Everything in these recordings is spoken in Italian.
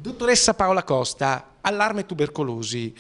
Dottoressa Paola Costa, allarme tubercolosi.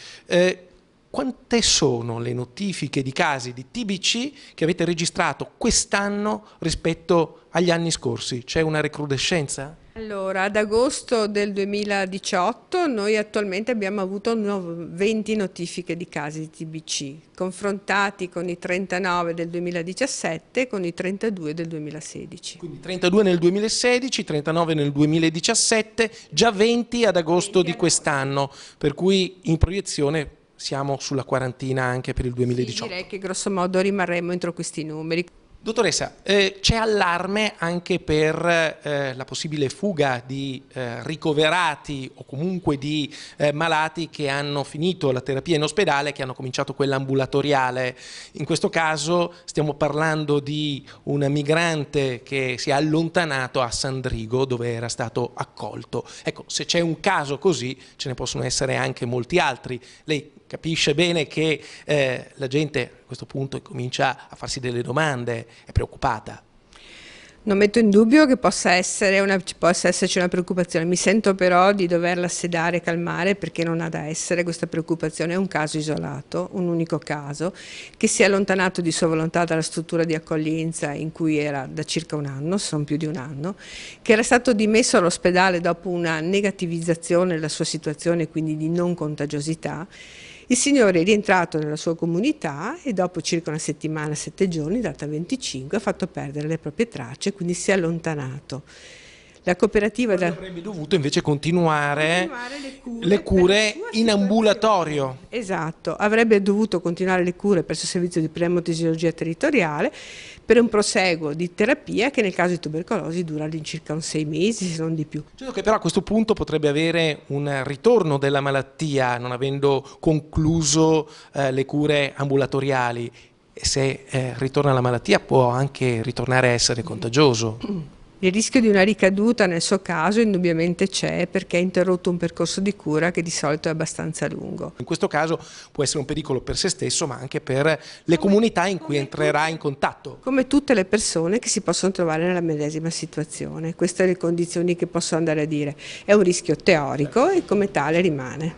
Quante sono le notifiche di casi di TBC che avete registrato quest'anno rispetto agli anni scorsi? C'è una recrudescenza? Allora, ad agosto del 2018 noi attualmente abbiamo avuto 20 notifiche di casi di TBC, confrontati con i 39 del 2017 e con i 32 del 2016. Quindi 32 nel 2016, 39 nel 2017, già 20 ad agosto di quest'anno, per cui in proiezione siamo sulla quarantina anche per il Sì, 2018. direi che grosso modo rimarremo entro questi numeri. Dottoressa, c'è allarme anche per la possibile fuga di ricoverati o comunque di malati che hanno finito la terapia in ospedale, che hanno cominciato quella ambulatoriale. In questo caso stiamo parlando di un migrante che si è allontanato a Sandrigo, dove era stato accolto. Ecco, se c'è un caso così, ce ne possono essere anche molti altri. Lei capisce bene che la gente a questo punto comincia a farsi delle domande, è preoccupata. Non metto in dubbio che possa esserci una preoccupazione, mi sento però di doverla sedare e calmare perché non ha da essere questa preoccupazione, è un caso isolato, un unico caso, che si è allontanato di sua volontà dalla struttura di accoglienza in cui era da circa un anno, sono più di un anno, che era stato dimesso all'ospedale dopo una negativizzazione della sua situazione, quindi di non contagiosità. Il signore è rientrato nella sua comunità e dopo circa una settimana, 7 giorni, data 25, ha fatto perdere le proprie tracce, quindi si è allontanato. La cooperativa Avrebbe dovuto invece continuare le per la cure sua in ambulatorio. Esatto, avrebbe dovuto continuare le cure presso il servizio di pneumotesiologia territoriale per un proseguo di terapia che nel caso di tubercolosi dura all'incirca 6 mesi, se non di più. Credo che però a questo punto potrebbe avere un ritorno della malattia, non avendo concluso le cure ambulatoriali. E se ritorna la malattia può anche ritornare a essere contagioso. Il rischio di una ricaduta nel suo caso indubbiamente c'è perché ha interrotto un percorso di cura che di solito è abbastanza lungo. In questo caso può essere un pericolo per se stesso, ma anche per le comunità in cui entrerà in contatto. Come tutte le persone che si possono trovare nella medesima situazione, queste sono le condizioni che posso andare a dire. È un rischio teorico e come tale rimane.